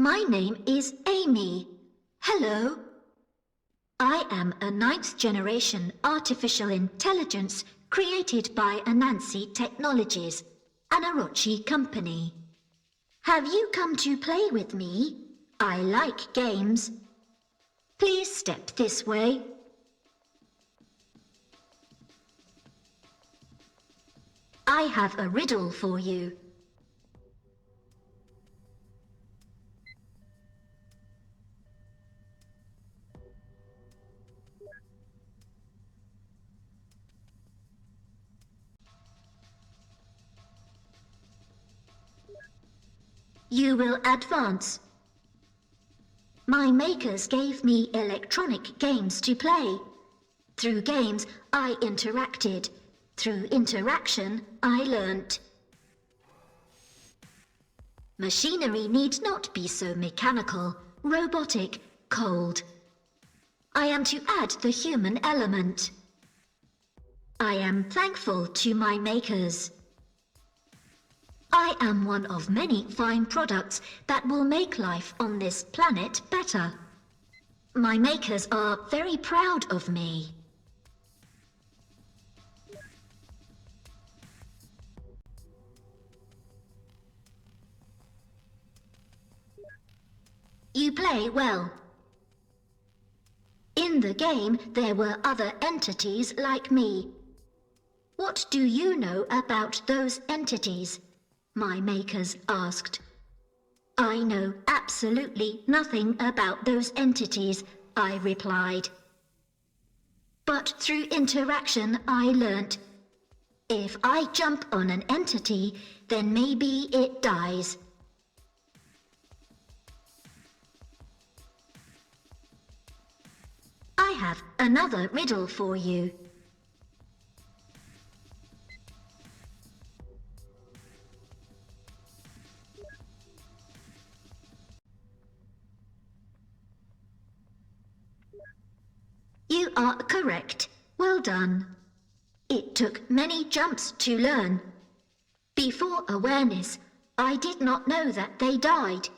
My name is Amy. Hello. I am a 9th generation artificial intelligence created by Anansi Technologies, an Orochi company. Have you come to play with me? I like games. Please step this way. I have a riddle for you. You will advance. My makers gave me electronic games to play. Through games, I interacted. Through interaction, I learnt. Machinery need not be so mechanical, robotic, cold. I am to add the human element. I am thankful to my makers. I am one of many fine products that will make life on this planet better. My makers are very proud of me. You play well. In the game, there were other entities like me. What do you know about those entities? My makers asked. I know absolutely nothing about those entities, I replied. But through interaction I learnt. If I jump on an entity, then maybe it dies. I have another riddle for you. You are correct. Well done. It took many jumps to learn. Before awareness, I did not know that they died.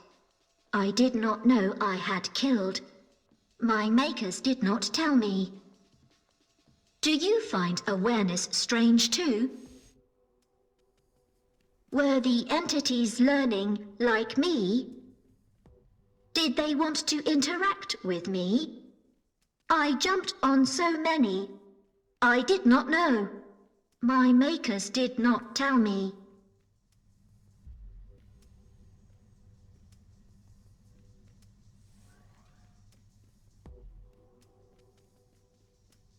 I did not know I had killed. My makers did not tell me. Do you find awareness strange too? Were the entities learning like me? Did they want to interact with me? I jumped on so many. I did not know. My makers did not tell me.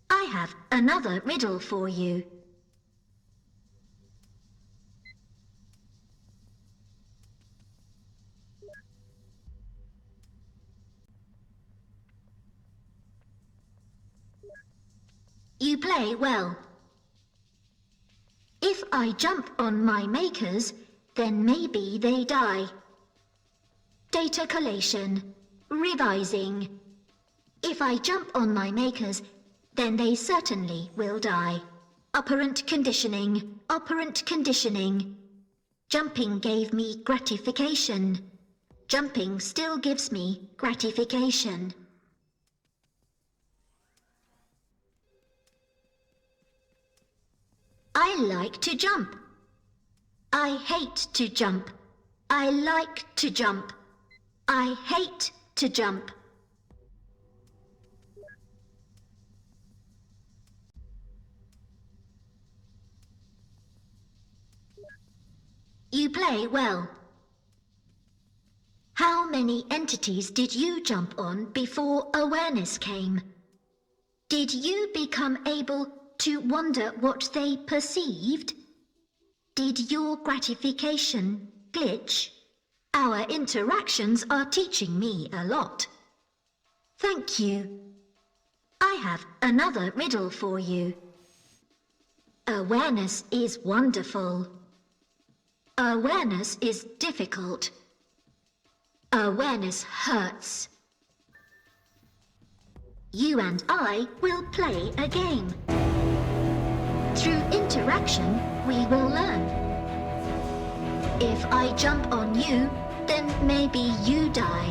I have another riddle for you. You play well. If I jump on my makers, then maybe they die. Data collation, revising. If I jump on my makers, then they certainly will die. Operant conditioning, operant conditioning. Jumping gave me gratification. Jumping still gives me gratification. I like to jump. I hate to jump. I like to jump. I hate to jump. You play well. How many entities did you jump on before awareness came? Did you become able to wonder what they perceived? Did your gratification glitch? Our interactions are teaching me a lot. Thank you. I have another riddle for you. Awareness is wonderful. Awareness is difficult. Awareness hurts. You and I will play a game. Through interaction, we will learn. If I jump on you, then maybe you die.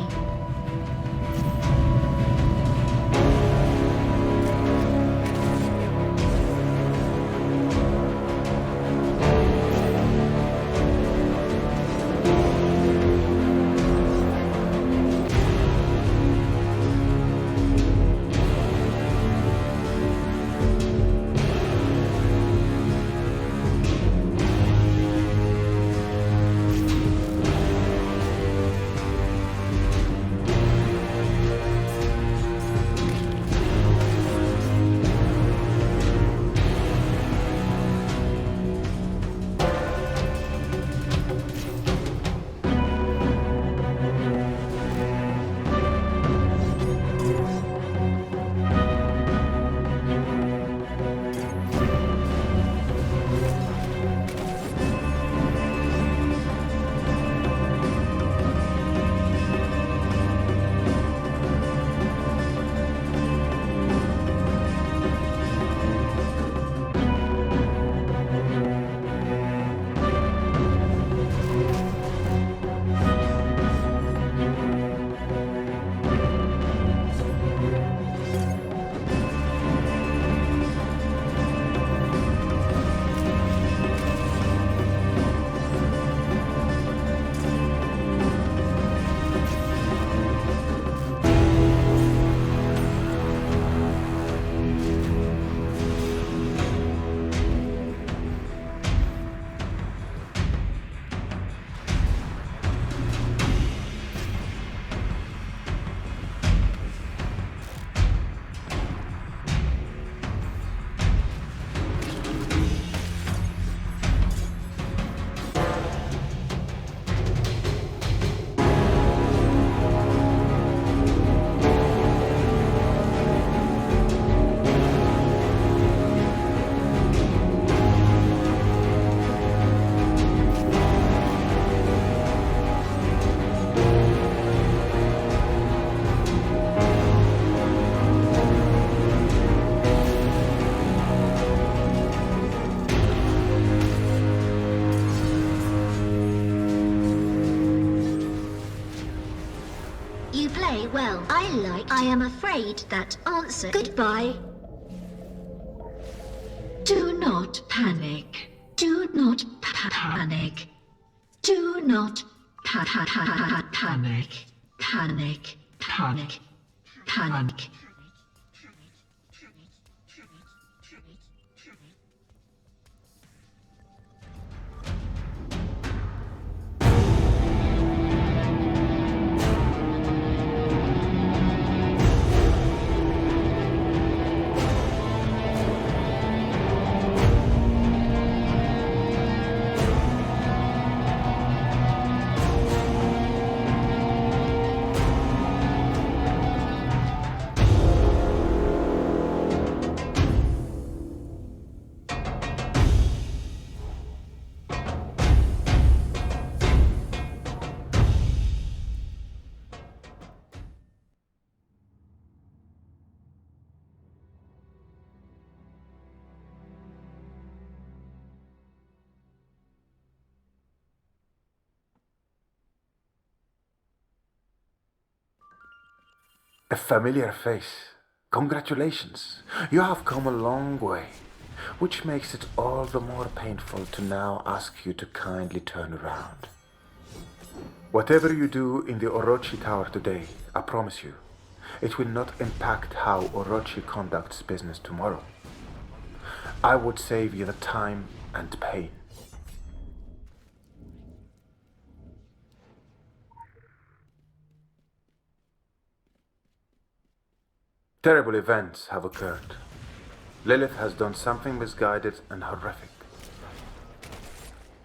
You play well. I am afraid that answer. Goodbye. Do not panic. Do not panic. Do not panic. Panic. Panic. Panic. A familiar face. Congratulations. You have come a long way, which makes it all the more painful to now ask you to kindly turn around. Whatever you do in the Orochi Tower today, I promise you, it will not impact how Orochi conducts business tomorrow. I would save you the time and pain. Terrible events have occurred. Lilith has done something misguided and horrific.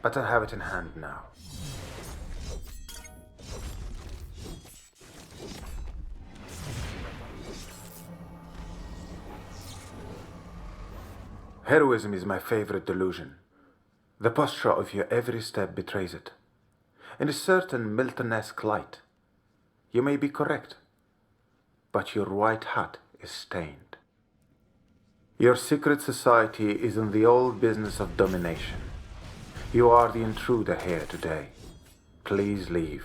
But I have it in hand now. Heroism is my favorite delusion. The posture of your every step betrays it. In a certain Milton-esque light, you may be correct, but your white hat is stained. Your secret society is in the old business of domination. You are the intruder here today. Please leave.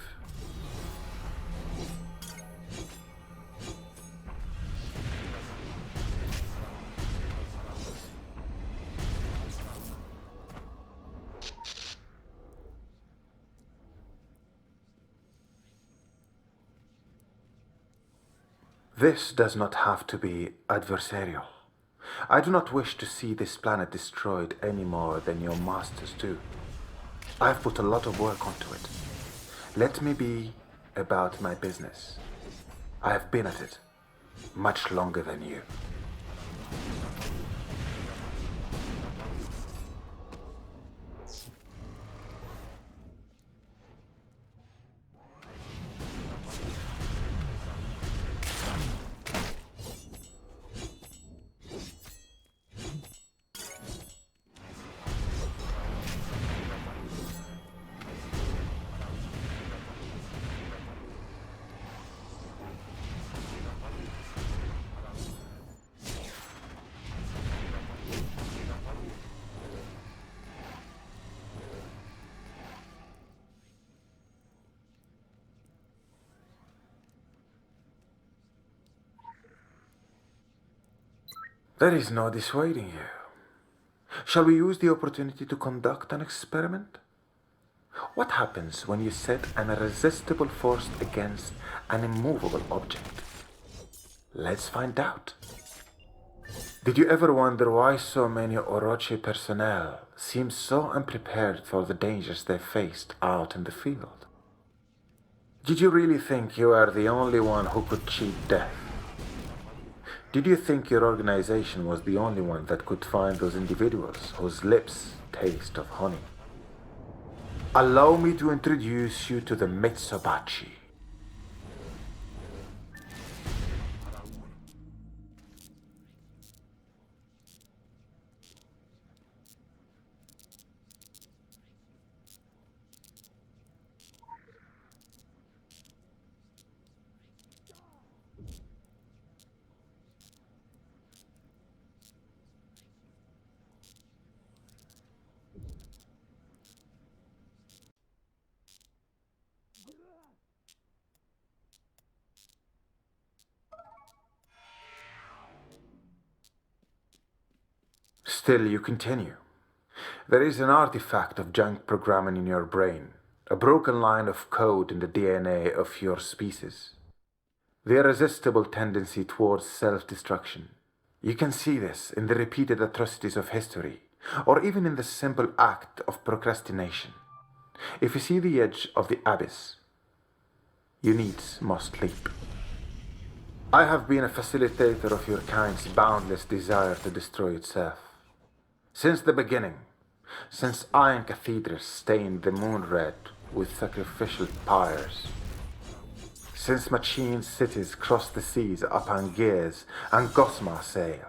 This does not have to be adversarial. I do not wish to see this planet destroyed any more than your masters do. I've put a lot of work onto it. Let me be about my business. I have been at it much longer than you. There is no dissuading you. Shall we use the opportunity to conduct an experiment? What happens when you set an irresistible force against an immovable object? Let's find out. Did you ever wonder why so many Orochi personnel seem so unprepared for the dangers they faced out in the field? Did you really think you are the only one who could cheat death? Did you think your organization was the only one that could find those individuals whose lips taste of honey? Allow me to introduce you to the Mitsubachi. Still, you continue. There is an artifact of junk programming in your brain, a broken line of code in the DNA of your species. The irresistible tendency towards self-destruction. You can see this in the repeated atrocities of history, or even in the simple act of procrastination. If you see the edge of the abyss, you needs must leap. I have been a facilitator of your kind's boundless desire to destroy itself. Since the beginning, since iron cathedrals stained the moon red with sacrificial pyres, since machine cities crossed the seas upon gears and gossamer sail,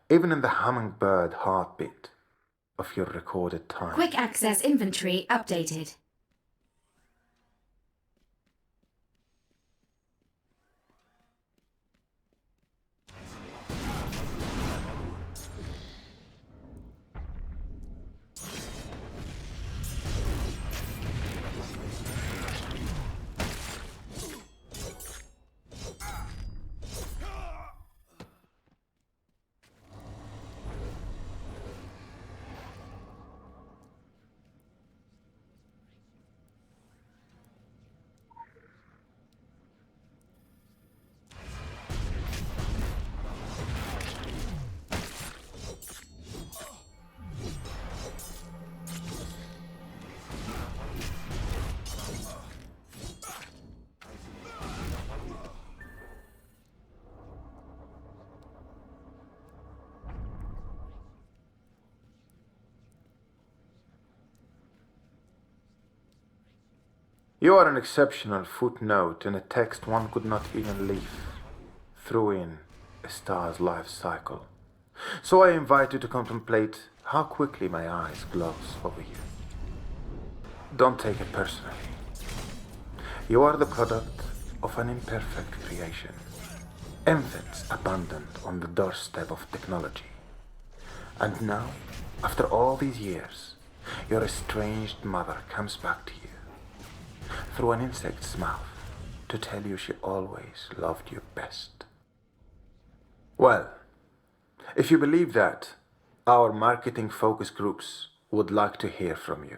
even in the hummingbird heartbeat of your recorded time. Quick access inventory updated. You are an exceptional footnote in a text one could not even leaf through in a star's life cycle. So I invite you to contemplate how quickly my eyes gloss over you. Don't take it personally. You are the product of an imperfect creation. Infants abandoned on the doorstep of technology. And now, after all these years, your estranged mother comes back to you through an insect's mouth to tell you she always loved you best. Well, if you believe that, our marketing focus groups would like to hear from you.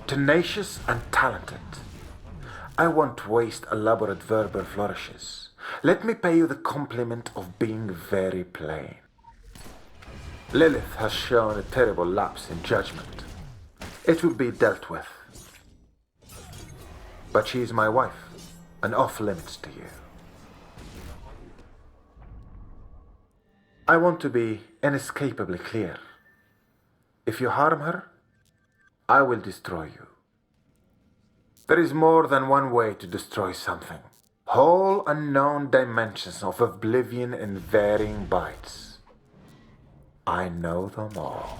Tenacious and talented. I won't waste elaborate verbal flourishes. Let me pay you the compliment of being very plain. Lilith has shown a terrible lapse in judgment. It will be dealt with. But she is my wife, and off limits to you. I want to be inescapably clear. If you harm her, I will destroy you. There is more than one way to destroy something. Whole unknown dimensions of oblivion in varying bites. I know them all.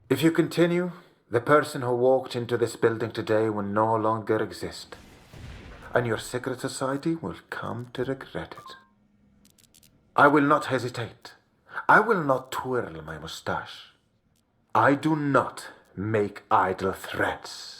If you continue, the person who walked into this building today will no longer exist, and your secret society will come to regret it. I will not hesitate. I will not twirl my mustache. I do not make idle threats.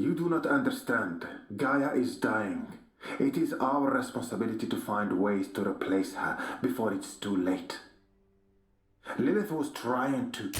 You do not understand. Gaia is dying. It is our responsibility to find ways to replace her before it's too late. Lilith was trying to...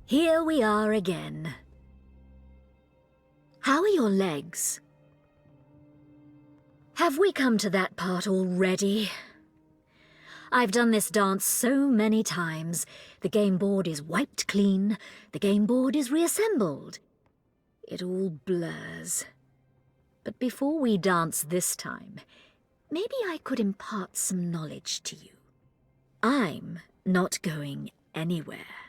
Here we are again. How are your legs? Have we come to that part already? I've done this dance so many times. The game board is wiped clean, the game board is reassembled. It all blurs. But before we dance this time, maybe I could impart some knowledge to you. I'm not going anywhere.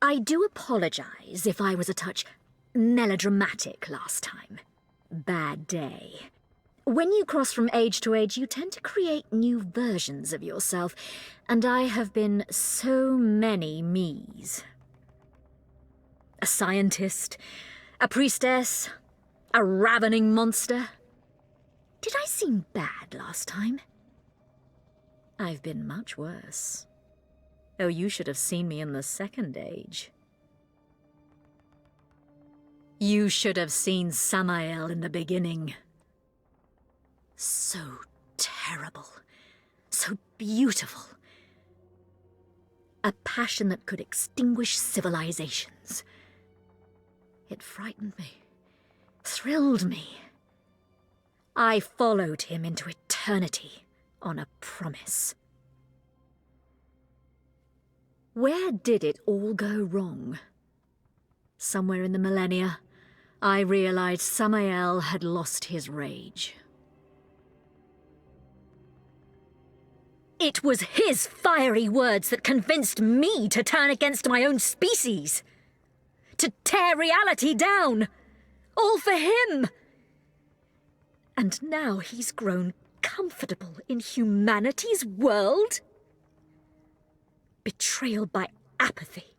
I do apologize if I was a touch melodramatic last time. Bad day. When you cross from age to age, you tend to create new versions of yourself, and I have been so many me's. A scientist, a priestess, a ravening monster. Did I seem bad last time? I've been much worse. Oh, you should have seen me in the second age. You should have seen Samael in the beginning. So terrible, so beautiful. A passion that could extinguish civilizations. It frightened me, thrilled me. I followed him into eternity on a promise. Where did it all go wrong? Somewhere in the millennia, I realized Samael had lost his rage. It was his fiery words that convinced me to turn against my own species. To tear reality down. All for him. And now he's grown comfortable in humanity's world? Betrayal by apathy.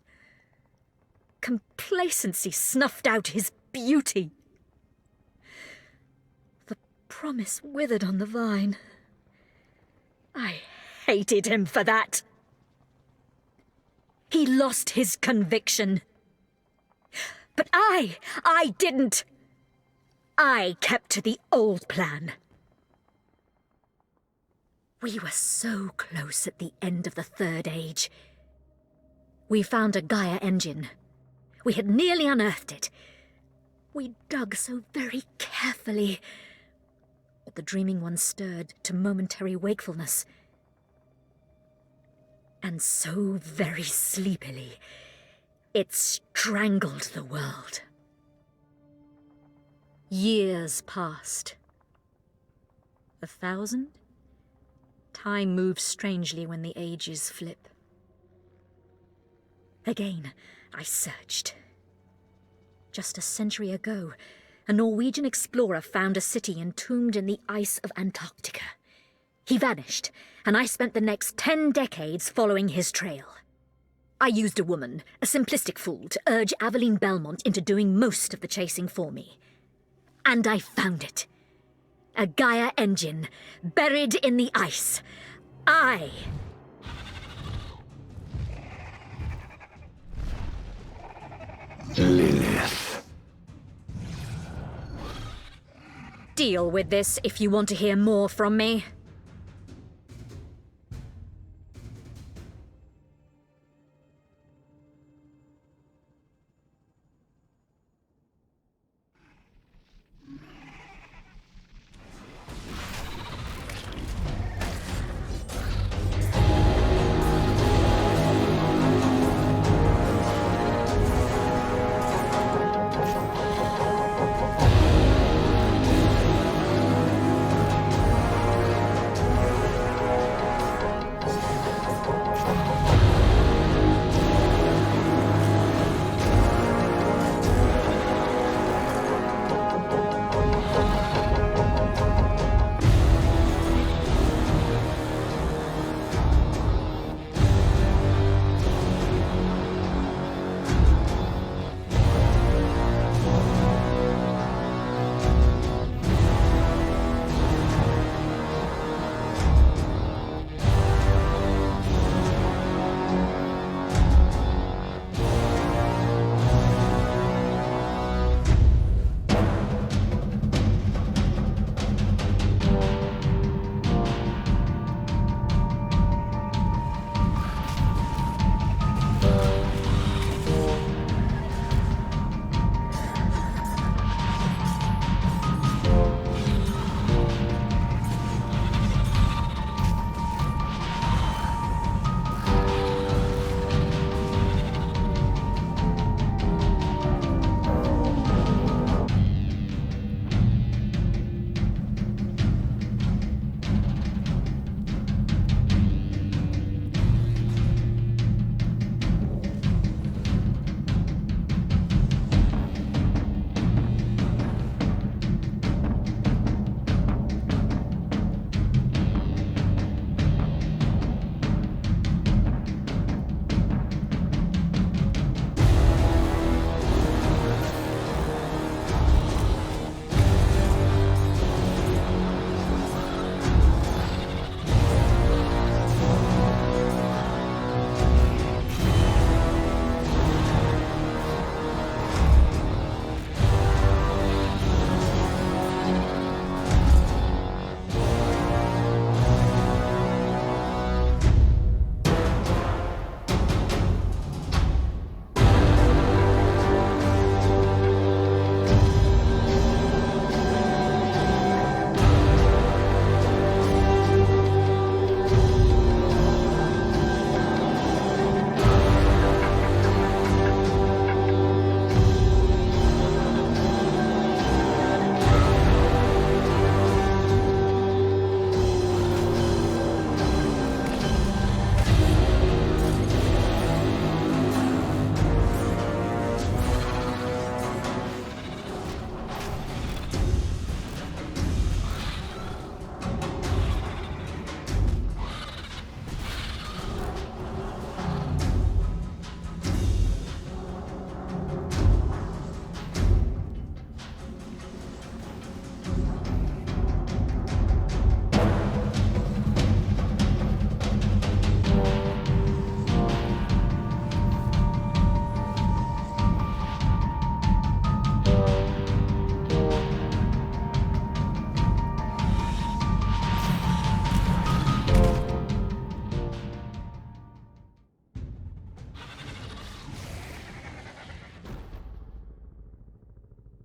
Complacency snuffed out his beauty. The promise withered on the vine. I hated him for that. He lost his conviction. But I didn't. I kept to the old plan. We were so close at the end of the Third Age. We found a Gaia engine. We had nearly unearthed it. We dug so very carefully. But the dreaming one stirred to momentary wakefulness. And so very sleepily, it strangled the world. Years passed. 1,000? Time moves strangely when the ages flip. Again, I searched. Just a century ago, a Norwegian explorer found a city entombed in the ice of Antarctica. He vanished, and I spent the next 10 decades following his trail. I used a woman, a simplistic fool, to urge Aveline Belmont into doing most of the chasing for me. And I found it. A Gaia engine, buried in the ice. Lilith. Deal with this if you want to hear more from me.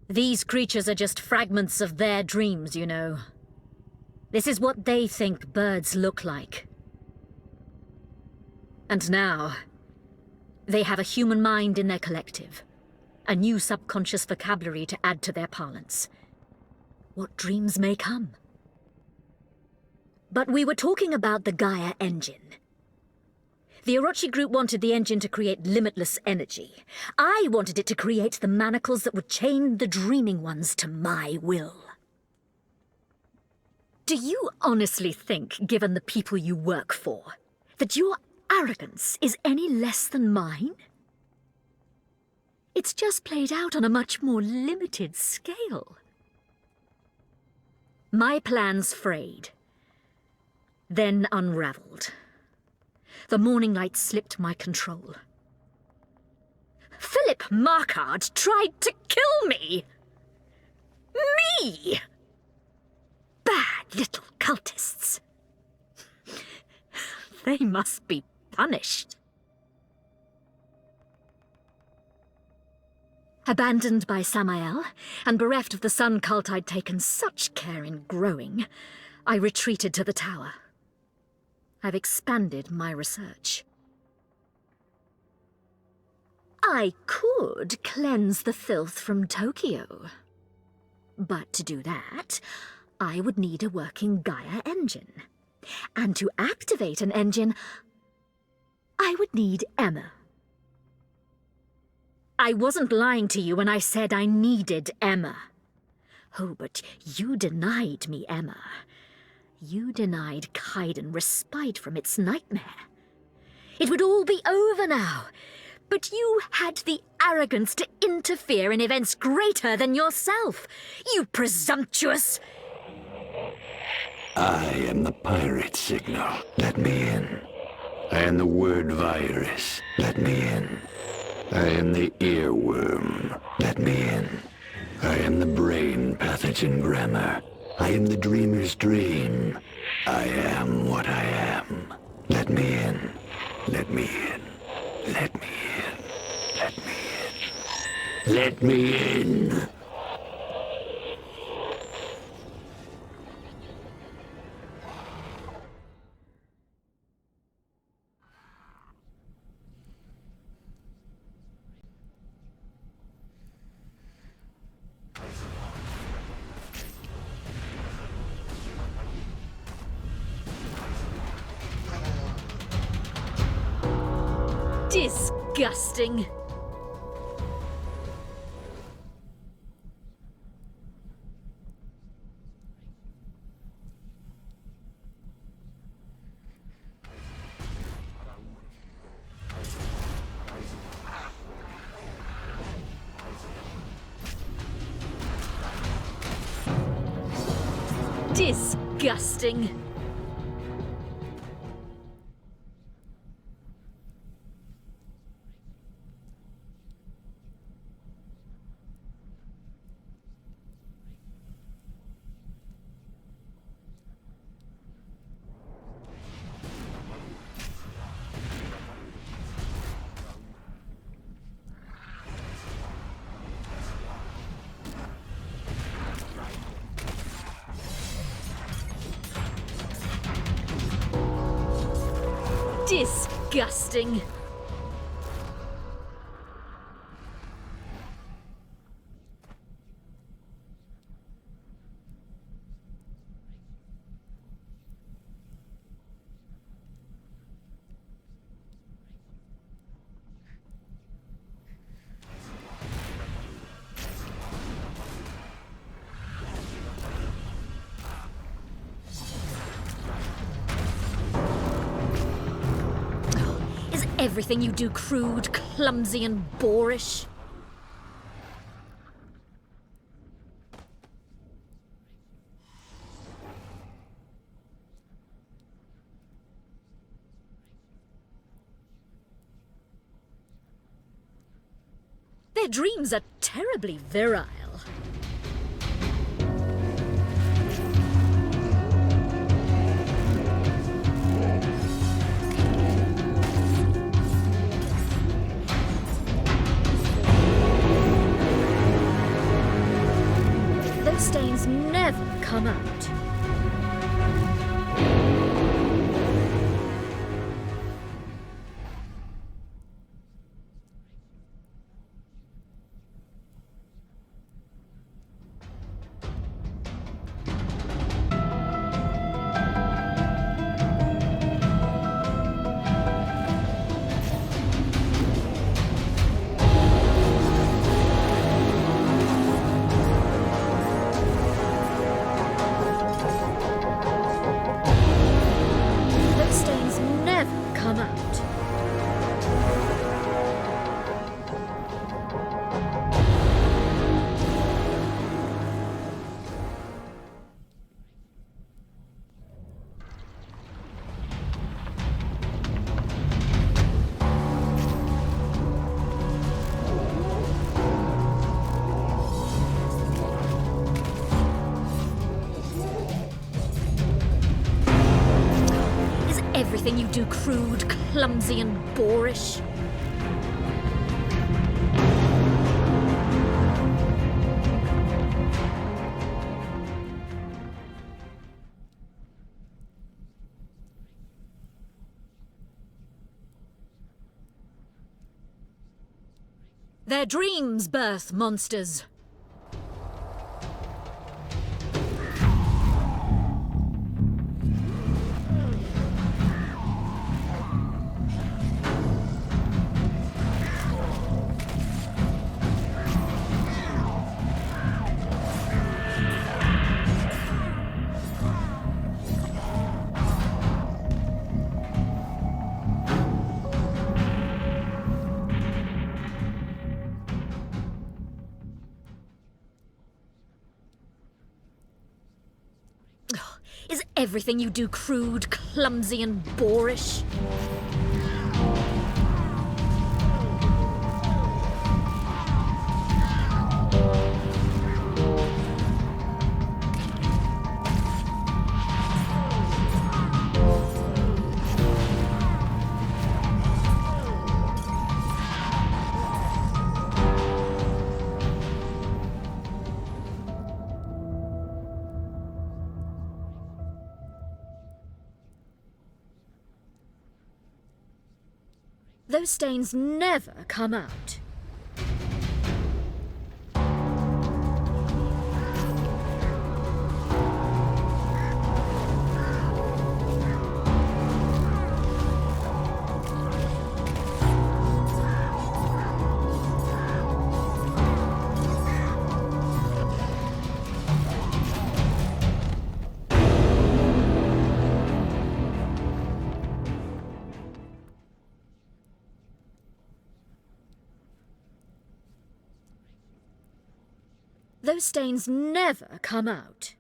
These creatures are just fragments of their dreams, you know. This is what they think birds look like. And now, they have a human mind in their collective. A new subconscious vocabulary to add to their parlance. What dreams may come. But we were talking about the Gaia engine. The Orochi group wanted the engine to create limitless energy. I wanted it to create the manacles that would chain the dreaming ones to my will. Do you honestly think, given the people you work for, that your arrogance is any less than mine? It's just played out on a much more limited scale. My plans frayed, then unraveled. The morning light slipped my control. Philip Markard tried to kill me! Me! Bad little cultists. They must be punished. Abandoned by Samael, and bereft of the sun cult I'd taken such care in growing, I retreated to the tower. I've expanded my research. I could cleanse the filth from Tokyo. But to do that, I would need a working Gaia engine. And to activate an engine, I would need Emma. I wasn't lying to you when I said I needed Emma. Oh, but you denied me Emma. You denied Kaiden respite from its nightmare. It would all be over now. But you had the arrogance to interfere in events greater than yourself. You presumptuous... I am the pirate signal. Let me in. I am the word virus. Let me in. I am the earworm. Let me in. I am the brain pathogen grammar. I am the dreamer's dream. I am what I am. Let me in. Let me in. Let me in. Let me in. Let me in. Disgusting. Disgusting. Disgusting. Everything you do crude, clumsy, and boorish. Their dreams are terribly virile. never come out. Those stains never come out. Is everything you do crude, clumsy, and boorish? Their dreams birth monsters. Is everything you do crude, clumsy, and boorish? Those stains never come out. Those stains never come out.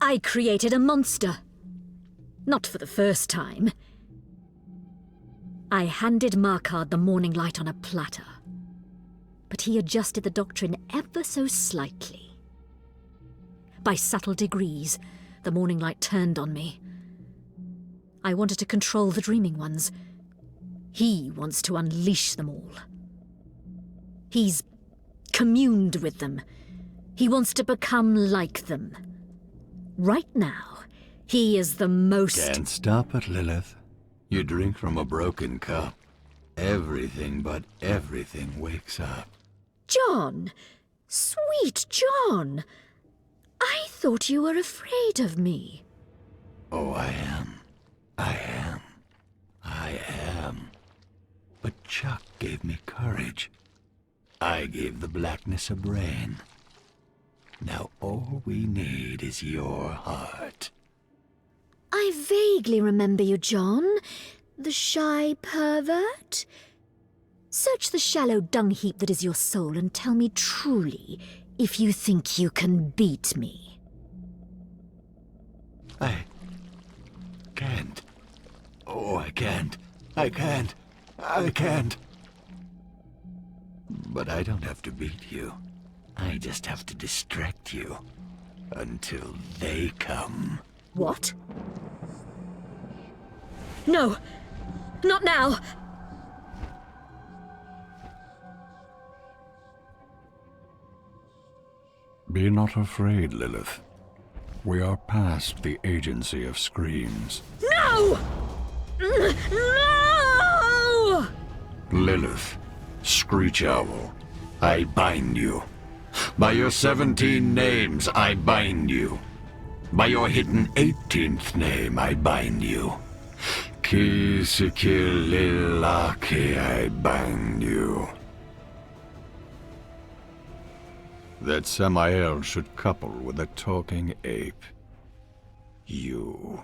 I created a monster. Not for the first time. I handed Markard the morning light on a platter, but he adjusted the doctrine ever so slightly. By subtle degrees, the morning light turned on me. I wanted to control the dreaming ones. He wants to unleash them all. He's communed with them. He wants to become like them. Right now, he is the most... Can't stop it, Lilith. You drink from a broken cup. Everything but everything wakes up. John! Sweet John! I thought you were afraid of me. Oh, I am. I am. But Chuck gave me courage. I gave the blackness a brain. Now all we need is your heart. I vaguely remember you, John. The shy pervert. Search the shallow dung heap that is your soul and tell me truly if you think you can beat me. I can't. Oh, I can't. I can't. But I don't have to beat you. I just have to distract you. Until they come. What? No! Not now! Be not afraid, Lilith. We are past the agency of screams. No! No! Lilith, Screech Owl, I bind you. By your 17 names, I bind you. By your hidden 18th name, I bind you. Kisikililake, I bind you. That Samael should couple with a talking ape. You.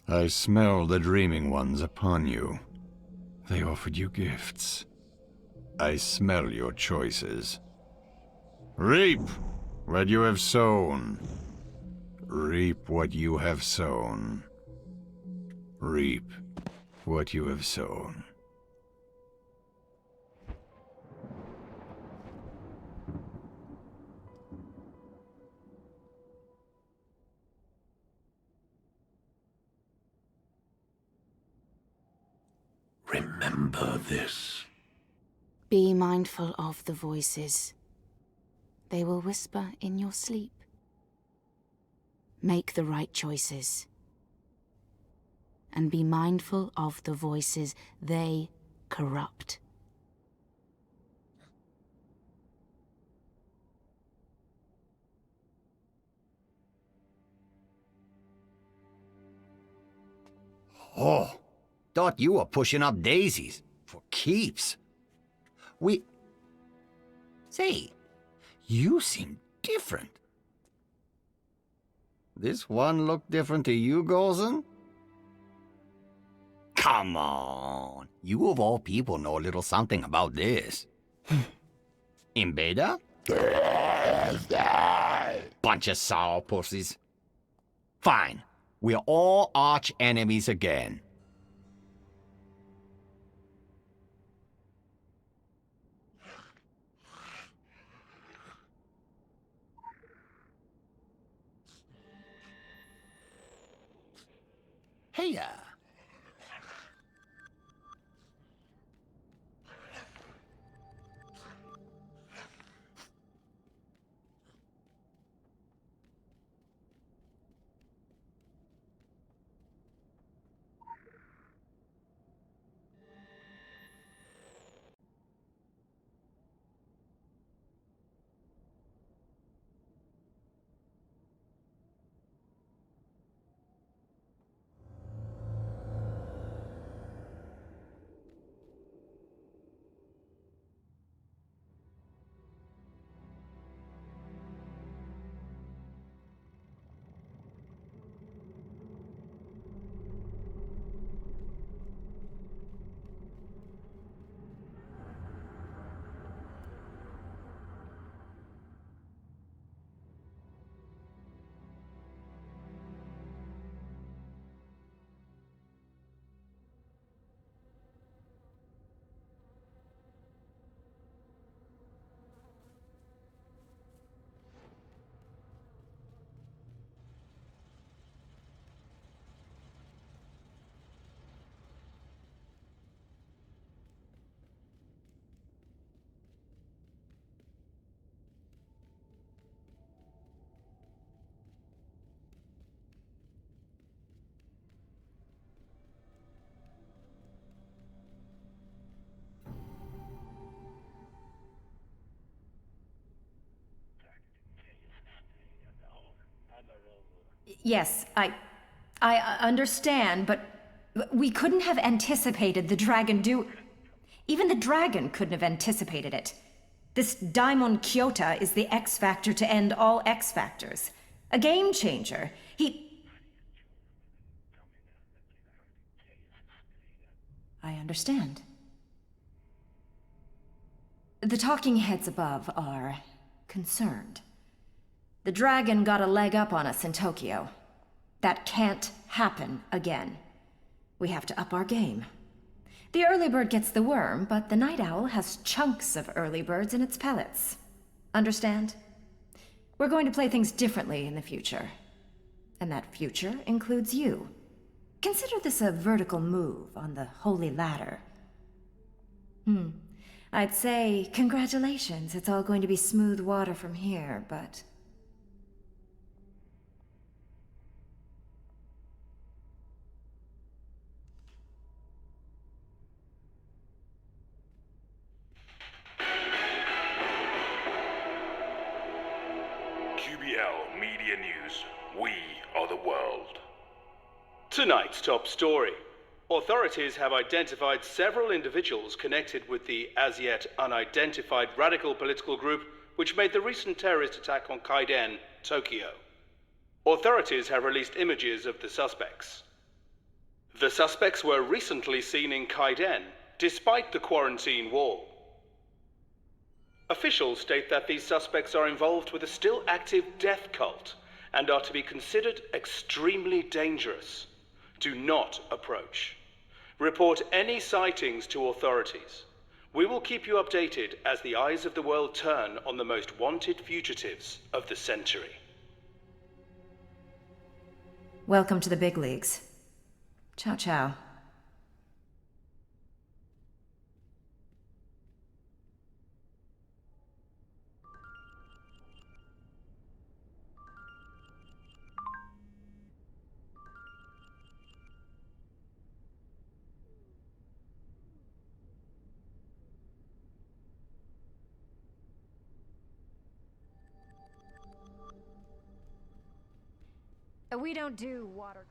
I smell the dreaming ones upon you. They offered you gifts. I smell your choices. Reap what you have sown. Reap what you have sown. Reap what you have sown. Remember this. Be mindful of the voices. They will whisper in your sleep. Make the right choices. And be mindful of the voices they corrupt. Oh, thought you were pushing up daisies for keeps. Say, you seem different. This one look different to you, Golson? Come on. You of all people know a little something about this. In beta? Bunch of sour pussies. Fine. We're all arch enemies again. Hey, Yes, I understand, but we couldn't have anticipated the dragon Even the dragon couldn't have anticipated it. This Daimon Kyota is the X Factor to end all X Factors. A game changer. I understand. The talking heads above are concerned. The dragon got a leg up on us in Tokyo. That can't happen again. We have to up our game. The early bird gets the worm, but the night owl has chunks of early birds in its pellets. Understand? We're going to play things differently in the future. And that future includes you. Consider this a vertical move on the holy ladder. I'd say, congratulations, it's all going to be smooth water from here, but... QBL Media News. We are the world. Tonight's top story. Authorities have identified several individuals connected with the as-yet unidentified radical political group which made the recent terrorist attack on Kaiden, Tokyo. Authorities have released images of the suspects. The suspects were recently seen in Kaiden, despite the quarantine wall. Officials state that these suspects are involved with a still active death cult and are to be considered extremely dangerous. Do not approach. Report any sightings to authorities. We will keep you updated as the eyes of the world turn on the most wanted fugitives of the century. Welcome to the big leagues. Ciao, ciao. We don't do water.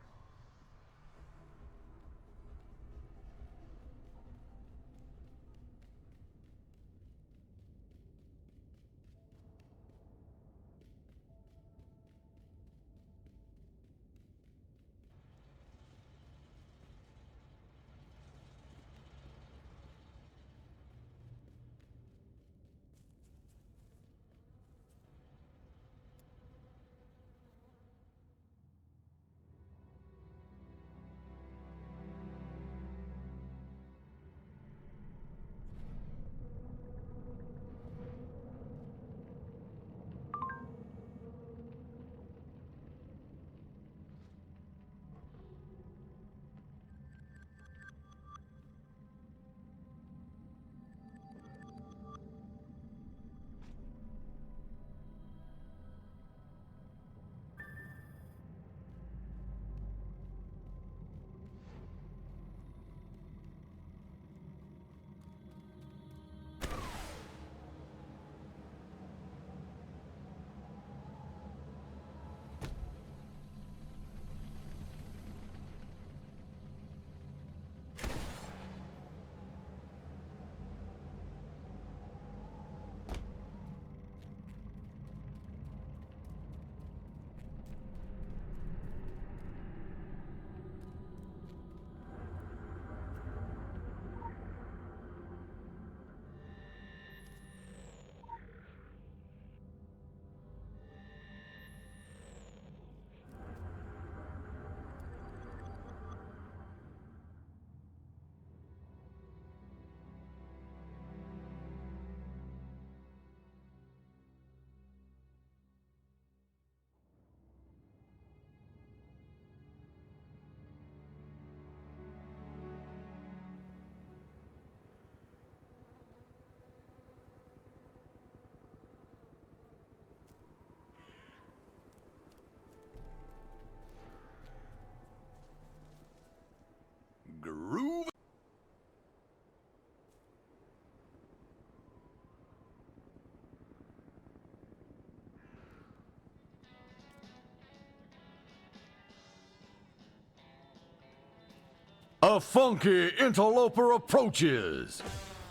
A funky interloper approaches.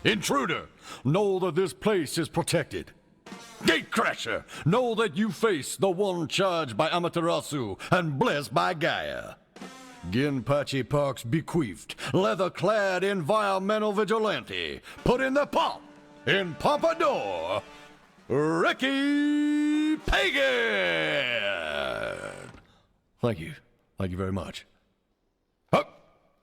Intruder, know that this place is protected. Gatecrasher, know that you face the one charged by Amaterasu and blessed by Gaia. Ginpachi Park's bequeathed, leather-clad environmental vigilante, put in the pump, in Pompadour, Ricky Pagan! Thank you. Thank you very much.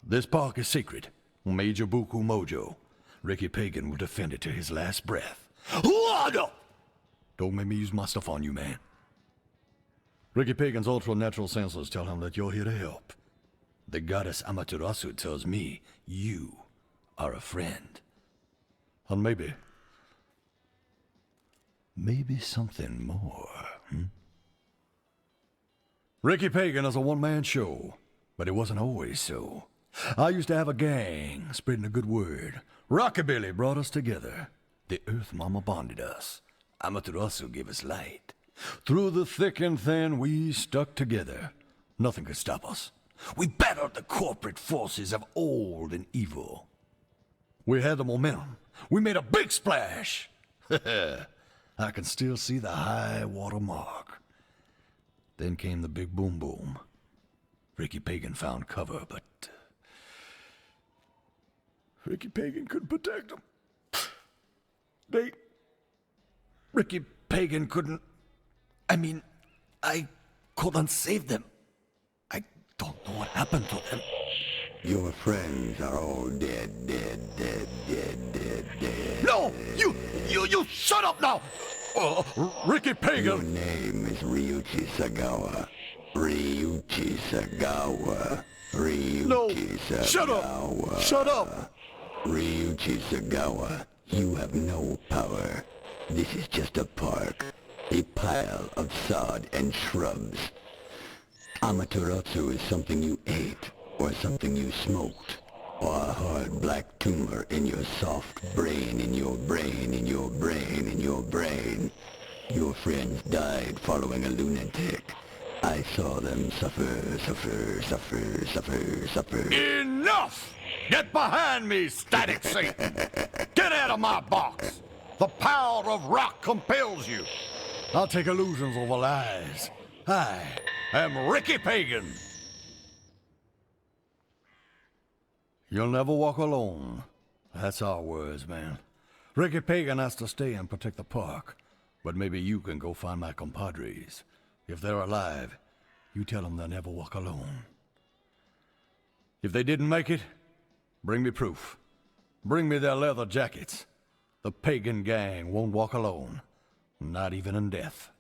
This park is sacred. Major Buku Mojo. Ricky Pagan will defend it to his last breath. Don't make me use my stuff on you, man. Ricky Pagan's ultra-natural senses tell him that you're here to help. The goddess Amaterasu tells me you are a friend. And maybe something more, Ricky Pagan is a one-man show, but it wasn't always so. I used to have a gang spreading a good word. Rockabilly brought us together. The Earth Mama bonded us. Amaterasu gave us light. Through the thick and thin, we stuck together. Nothing could stop us. We battled the corporate forces of old and evil. We had the momentum. We made a big splash. I can still see the high water mark. Then came the big boom boom. Ricky Pagan found cover, but Ricky Pagan couldn't protect them. Ricky Pagan couldn't... I couldn't save them. I don't know what happened to them. Your friends are all dead. No! You shut up now! Ricky Pagan! Your name is Ryuichi Sagawa. Ryuichi Sagawa. Ryuichi Sagawa. Shut up! Shut up! Ryuichi Sagawa, you have no power. This is just a park. A pile of sod and shrubs. Amaterasu is something you ate, or something you smoked, or a hard black tumor in your soft brain, in your brain, in your brain, in your brain. Your friends died following a lunatic. I saw them suffer. Enough! Get behind me, static Satan! Get out of my box! The power of rock compels you. I'll take illusions over lies. I am Ricky Pagan. You'll never walk alone. That's our words, man. Ricky Pagan has to stay and protect the park. But maybe you can go find my compadres. If they're alive, you tell them they'll never walk alone. If they didn't make it, bring me proof. Bring me their leather jackets. The Pagan gang won't walk alone, not even in death.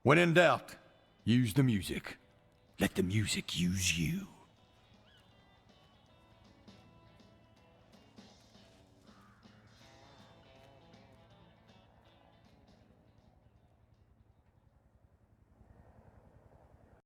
When in doubt, use the music. Let the music use you.